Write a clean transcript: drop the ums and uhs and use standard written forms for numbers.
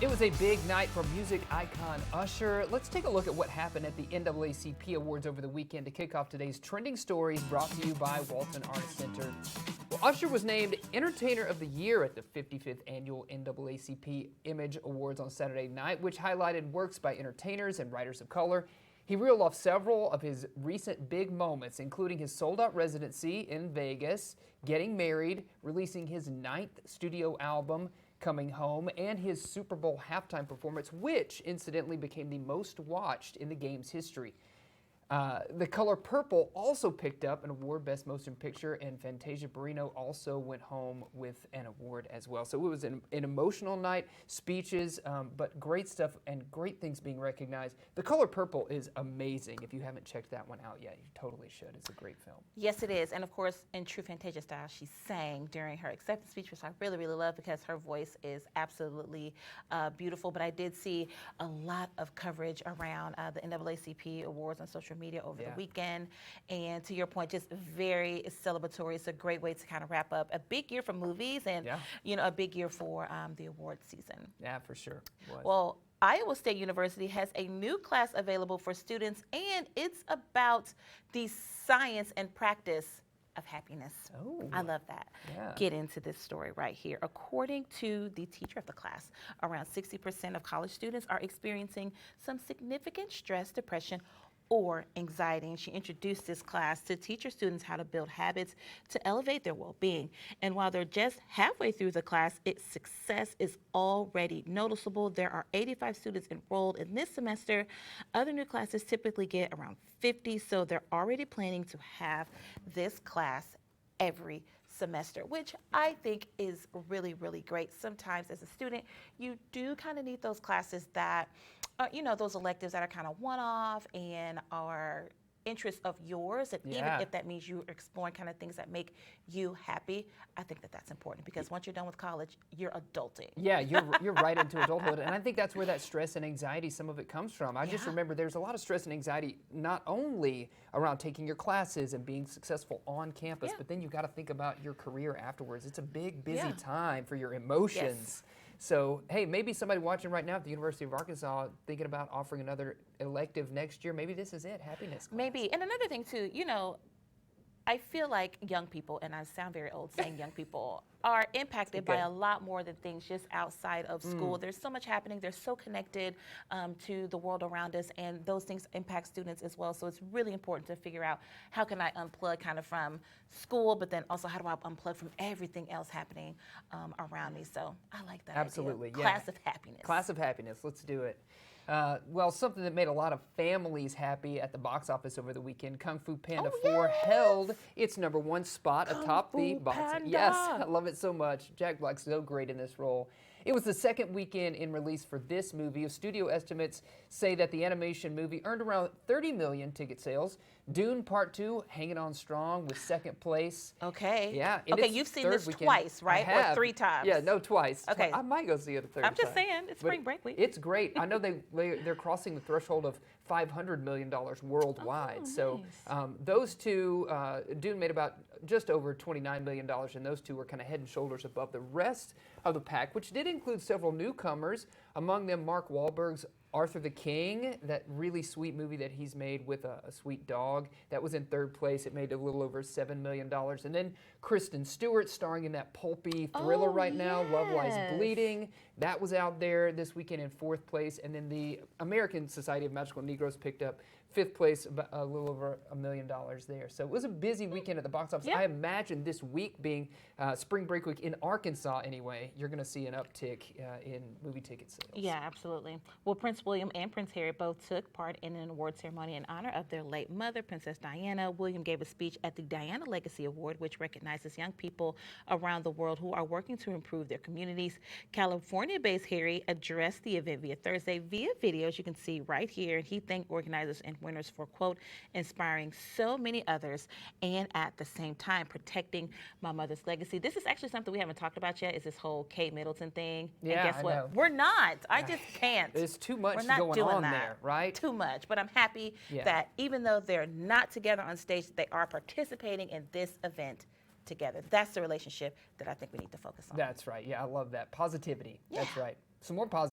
It was a big night for music icon Usher. Let's take a look at what happened at the NAACP Awards over the weekend to kick off today's trending stories brought to you by Walton Arts Center. Well, Usher was named Entertainer of the Year at the 55th Annual NAACP Image Awards on Saturday night, which highlighted works by entertainers and writers of color. He reeled off several of his recent big moments, including his sold-out residency in Vegas, getting married, releasing his 9th studio album, Coming Home, and his Super Bowl halftime performance, which incidentally became the most watched in the game's history. The color purple also picked up an award, Best Motion Picture, and Fantasia Barrino also went home with an award as well. So it was an emotional night, speeches, but great stuff and great things being recognized. The color purple is amazing. If you haven't checked that one out yet, you totally should. It's a great film. Yes, it is. And of course, in true Fantasia style, she sang during her acceptance speech, which I really, really love because her voice is absolutely beautiful. But I did see a lot of coverage around the NAACP Awards on social media over the weekend, and to your point, just very celebratory. It's a great way to kind of wrap up a big year for movies and a big year for the award season. Yeah, for sure. Well, Iowa State University has a new class available for students, and it's about the science and practice of happiness. Oh, I love that. Yeah. Get into this story right here. According to the teacher of the class, around 60% of college students are experiencing some significant stress, depression, or anxiety. And she introduced this class to teach her students how to build habits to elevate their well-being. And while they're just halfway through the class, its success is already noticeable. There are 85 students enrolled in this semester. Other new classes typically get around 50, so they're already planning to have this class every semester, which I think is really, really great. Sometimes as a student, you do kind of need those classes that, those electives that are kind of one-off and are interests of yours, and even if that means you're exploring kind of things that make you happy, I think that that's important because once you're done with college, you're adulting. Yeah, you're right into adulthood, and I think that's where that stress and anxiety, some of it comes from. I just remember there's a lot of stress and anxiety not only around taking your classes and being successful on campus, but then you've got to think about your career afterwards. It's a big, busy time for your emotions. So, hey, maybe somebody watching right now at the University of Arkansas thinking about offering another elective next year. Maybe this is it, happiness class. Maybe. And another thing, too, I feel like young people, and I sound very old saying young people, are impacted by a lot more than things just outside of school. There's so much happening. They're so connected to the world around us, and those things impact students as well. So it's really important to figure out how can I unplug kind of from school, but then also how do I unplug from everything else happening around me. So I like that Absolutely, idea. Class of happiness. Class of happiness. Let's do it. Well, something that made a lot of families happy at the box office over the weekend, Kung Fu Panda 4 held its #1 spot atop the box office. Yes, I love it so much. Jack Black's so great in this role. It was the second weekend in release for this movie. Studio estimates say that the animation movie earned around 30 million ticket sales. Dune Part 2 hanging on strong with second place. Okay. Yeah. Okay, you've seen this twice, right? Or 3 times? Yeah, no, twice. Okay. I might go see it a third time. I'm just saying, it's spring break week. It's great. I know they're crossing the threshold of $500 million worldwide. So those two, Dune made about just over $29 million, and those two were kind of head and shoulders above the rest of the pack, which did include several newcomers, among them Mark Wahlberg's Arthur the King, that really sweet movie that he's made with a sweet dog. That was in third place. It made a little over $7 million. And then Kristen Stewart starring in that pulpy thriller right now, Love Lies Bleeding. That was out there this weekend in fourth place. And then the American Society of Magical Negroes picked up fifth place, a little over $1 million there. So it was a busy weekend at the box office. I imagine this week being spring break week in Arkansas anyway, you're going to see an uptick in movie ticket sales. Yeah, absolutely. Well, Prince William and Prince Harry both took part in an award ceremony in honor of their late mother, Princess Diana. William gave a speech at the Diana Legacy Award, which recognizes young people around the world who are working to improve their communities. California-based Harry addressed the event via Thursday via videos you can see right here. He thanked organizers and winners for, quote, inspiring so many others and at the same time protecting my mother's legacy. This is actually something we haven't talked about yet, is this whole Kate Middleton thing. Yeah, and guess what? know. We're not. I just can't. There's too much We're not going doing on that. there, right? Too much. But I'm happy that even though they're not together on stage, they are participating in this event together. That's the relationship that I think we need to focus on. That's right. Yeah, I love that. Positivity. That's right. Some more positivity.